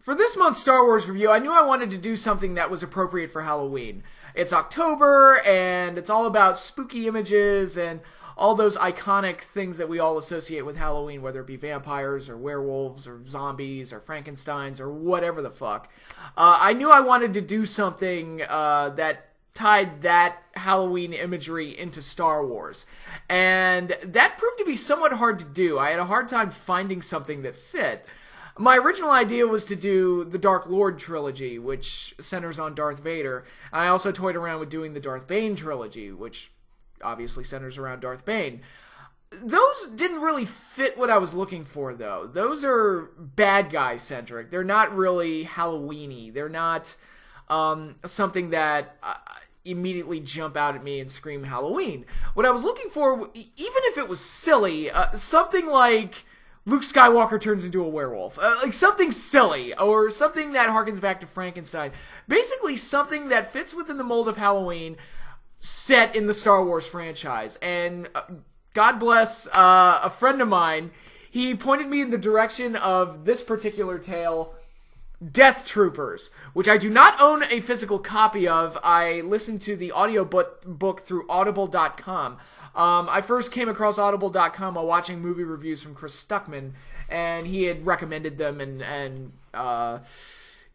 For this month's Star Wars review, I knew I wanted to do something that was appropriate for Halloween. It's October, and it's all about spooky images and all those iconic things that we all associate with Halloween, whether it be vampires or werewolves or zombies or Frankensteins or whatever the fuck. I knew I wanted to do something that tied that Halloween imagery into Star Wars. And that proved to be somewhat hard to do. I had a hard time finding something that fit. My original idea was to do the Dark Lord trilogy, which centers on Darth Vader. I also toyed around with doing the Darth Bane trilogy, which obviously centers around Darth Bane. Those didn't really fit what I was looking for, though. Those are bad guy-centric. They're not really Halloween-y. They're not something that immediately jump out at me and scream Halloween. What I was looking for, even if it was silly, something like Luke Skywalker turns into a werewolf. Like something silly, or something that harkens back to Frankenstein. Basically something that fits within the mold of Halloween, set in the Star Wars franchise. And God bless a friend of mine, he pointed me in the direction of this particular tale, Death Troopers, which I do not own a physical copy of. I listened to the audiobook through audible.com. I first came across audible.com while watching movie reviews from Chris Stuckman, and he had recommended them, and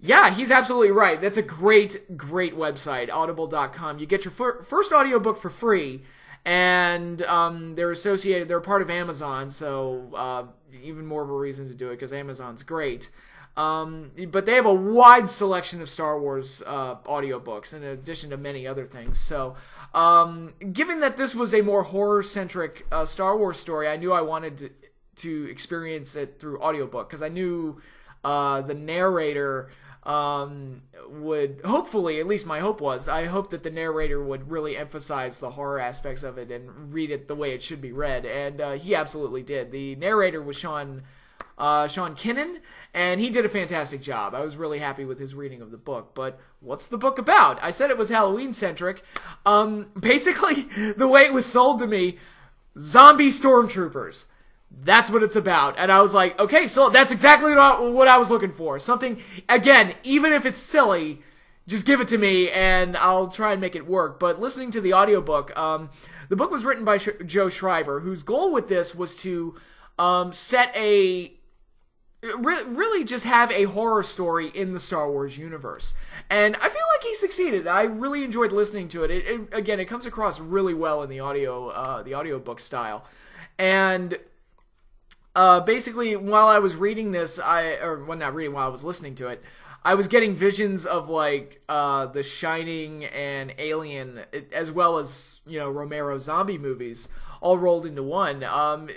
yeah, he's absolutely right. That's a great website, audible.com. You get your first audiobook for free, and they're part of Amazon, so even more of a reason to do it, because Amazon's great. But they have a wide selection of Star Wars audiobooks, in addition to many other things. So, given that this was a more horror-centric Star Wars story, I knew I wanted to experience it through audiobook, because I knew the narrator would, hopefully, at least my hope was, I hoped that the narrator would really emphasize the horror aspects of it and read it the way it should be read, and he absolutely did. The narrator was Sean Kinnan, and he did a fantastic job. I was really happy with his reading of the book. But what's the book about? I said it was Halloween-centric. Basically, the way it was sold to me, zombie stormtroopers. That's what it's about. And I was like, okay, so that's exactly what I was looking for. Something, again, even if it's silly, just give it to me, and I'll try and make it work. But listening to the audiobook, the book was written by Joe Schreiber, whose goal with this was to really just have a horror story in the Star Wars universe. And I feel like he succeeded. I really enjoyed listening to it. Again, it comes across really well in the audiobook style. And basically, while I was reading this, while I was listening to it, I was getting visions of like The Shining and Alien, as well as, Romero zombie movies, all rolled into one.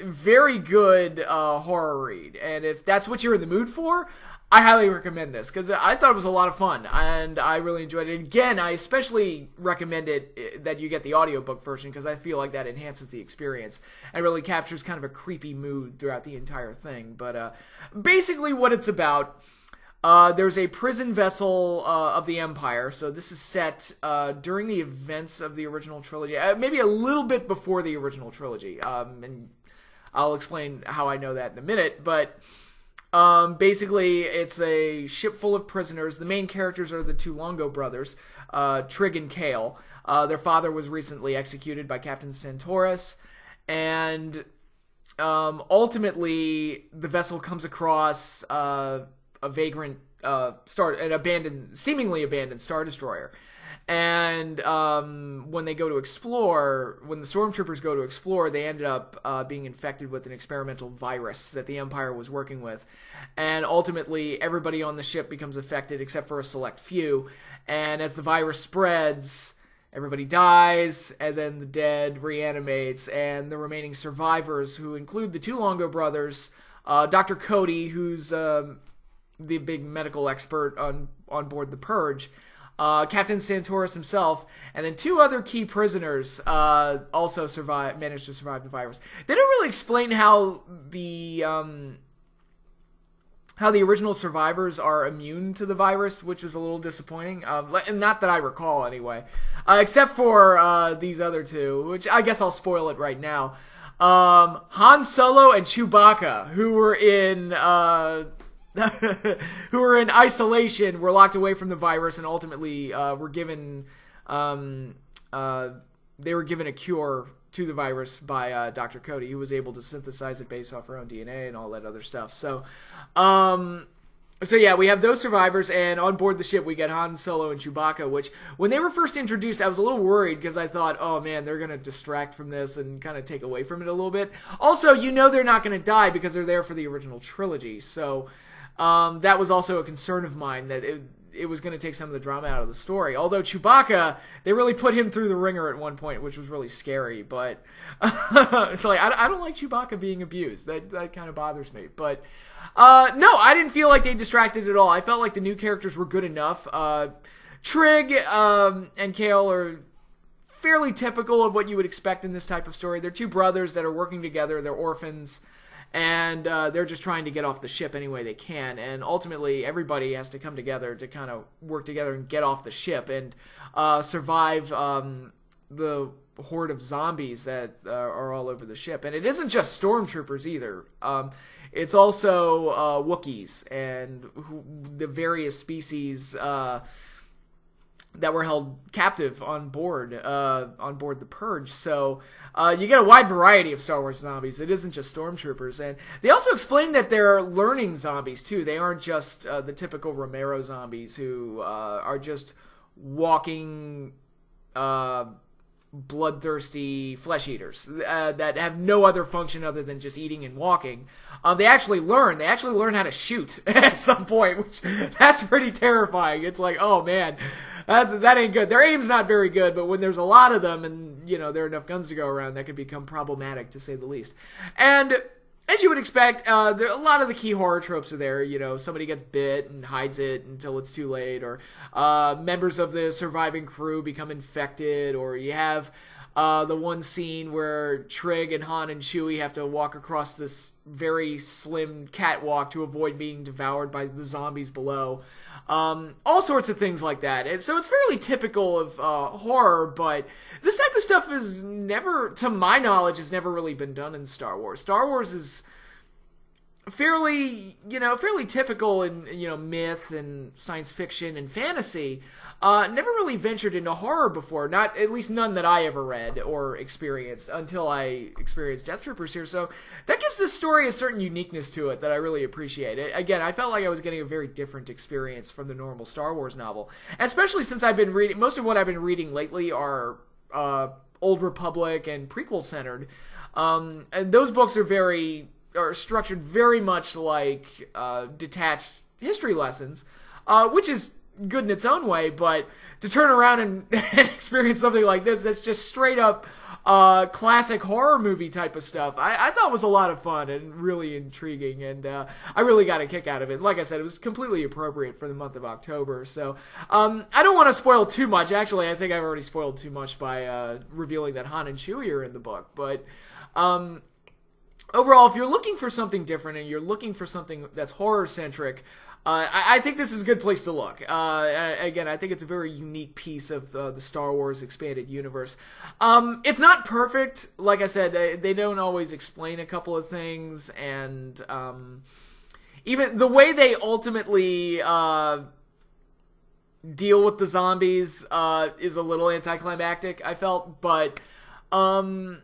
Very good horror read, and if that's what you're in the mood for, I highly recommend this, because I thought it was a lot of fun, and I really enjoyed it. And again, I especially recommend it that you get the audiobook version, because I feel like that enhances the experience and really captures kind of a creepy mood throughout the entire thing. But basically what it's about, there's a prison vessel of the Empire, so this is set during the events of the original trilogy, maybe a little bit before the original trilogy, and I'll explain how I know that in a minute, but basically it's a ship full of prisoners. The main characters are the two Longo brothers, Trig and Kale. Their father was recently executed by Captain Santoris, and ultimately the vessel comes across a vagrant seemingly abandoned Star Destroyer. And when the stormtroopers go to explore, they ended up being infected with an experimental virus that the Empire was working with. And ultimately, everybody on the ship becomes affected except for a select few. And as the virus spreads, everybody dies, and then the dead reanimates, and the remaining survivors, who include the two Longo brothers, Dr. Cody, who's the big medical expert on board the Purge, Captain Santoris himself, and then two other key prisoners also managed to survive the virus. They don't really explain how the original survivors are immune to the virus, which was a little disappointing. Not that I recall, anyway. Except for these other two, which I guess I'll spoil it right now. Han Solo and Chewbacca, who were in who were in isolation, were locked away from the virus, and ultimately were given they were given a cure to the virus by Dr. Cody, who was able to synthesize it based off her own DNA and all that other stuff. So, so yeah, we have those survivors, and on board the ship we get Han Solo and Chewbacca, which, when they were first introduced, I was a little worried, because I thought, oh man, they're going to distract from this and kind of take away from it a little bit. Also, you know they're not going to die because they're there for the original trilogy, so that was also a concern of mine, that it was going to take some of the drama out of the story. Although Chewbacca, they really put him through the ringer at one point, which was really scary. But so like, I don't like Chewbacca being abused. That kind of bothers me. But no, I didn't feel like they distracted at all. I felt like the new characters were good enough. Trig and Kale are fairly typical of what you would expect in this type of story. They're two brothers that are working together. They're orphans. And they're just trying to get off the ship any way they can. And ultimately, everybody has to come together to kind of work together and get off the ship and survive the horde of zombies that are all over the ship. And it isn't just stormtroopers either. It's also Wookiees and the various species that were held captive on board the Purge. So you get a wide variety of Star Wars zombies. It isn't just stormtroopers. And they also explain that they're learning zombies too. They aren't just the typical Romero zombies who are just walking bloodthirsty flesh eaters that have no other function other than just eating and walking. They actually learn how to shoot at some point, which that's pretty terrifying. It's like, oh man, that ain't good. Their aim's not very good, but when there's a lot of them and, you know, there are enough guns to go around, that could become problematic, to say the least. And as you would expect, a lot of the key horror tropes are there. You know, somebody gets bit and hides it until it's too late, or members of the surviving crew become infected, or you have the one scene where Trig and Han and Chewie have to walk across this very slim catwalk to avoid being devoured by the zombies below. All sorts of things like that. And so it's fairly typical of horror, but this type of stuff is never, to my knowledge, has never really been done in Star Wars. Star Wars is fairly typical in, myth and science fiction and fantasy. Never really ventured into horror before, not, at least none that I ever read or experienced until I experienced Death Troopers here. So that gives this story a certain uniqueness to it that I really appreciate. Again, I felt like I was getting a very different experience from the normal Star Wars novel, especially since I've been reading, most of what I've been reading lately are Old Republic and prequel centered. And those books are structured very much like detached history lessons, which is good in its own way, but to turn around and experience something like this that's just straight up classic horror movie type of stuff, I thought was a lot of fun and really intriguing, and I really got a kick out of it. Like I said, it was completely appropriate for the month of October, so I don't want to spoil too much. Actually, I think I've already spoiled too much by revealing that Han and Chewie are in the book, but overall, if you're looking for something different and you're looking for something that's horror-centric, I think this is a good place to look. Again, I think it's a very unique piece of the Star Wars expanded universe. It's not perfect. Like I said, they don't always explain a couple of things, and even the way they ultimately deal with the zombies is a little anticlimactic, I felt, but overall,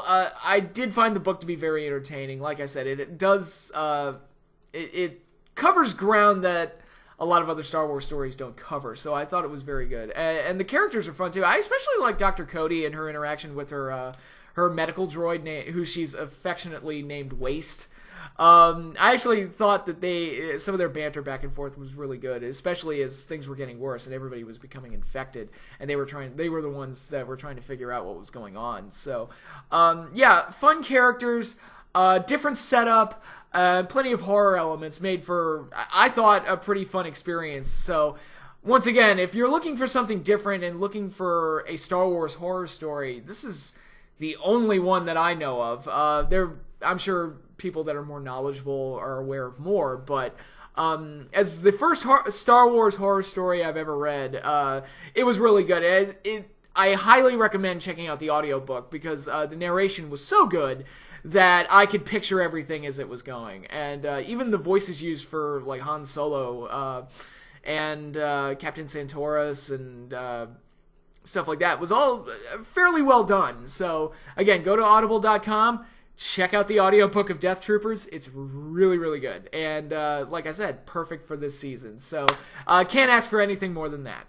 I did find the book to be very entertaining. Like I said, it does, it covers ground that a lot of other Star Wars stories don't cover, so I thought it was very good. And the characters are fun, too. I especially like Dr. Cody and her interaction with her medical droid, who she's affectionately named Waste. I actually thought that some of their banter back and forth was really good, especially as things were getting worse and everybody was becoming infected, and they were the ones that were trying to figure out what was going on. So, yeah, fun characters, different setup, plenty of horror elements made for, I thought, a pretty fun experience. So, once again, if you're looking for something different and looking for a Star Wars horror story, this is the only one that I know of. I'm sure people that are more knowledgeable are aware of more, but as the first Star Wars horror story I've ever read, it was really good. I highly recommend checking out the audiobook because the narration was so good that I could picture everything as it was going. And even the voices used for like Han Solo and Captain Santoris and stuff like that was all fairly well done. So again, go to audible.com, check out the audiobook of Death Troopers. It's really, really good. And like I said, perfect for this season. So can't ask for anything more than that.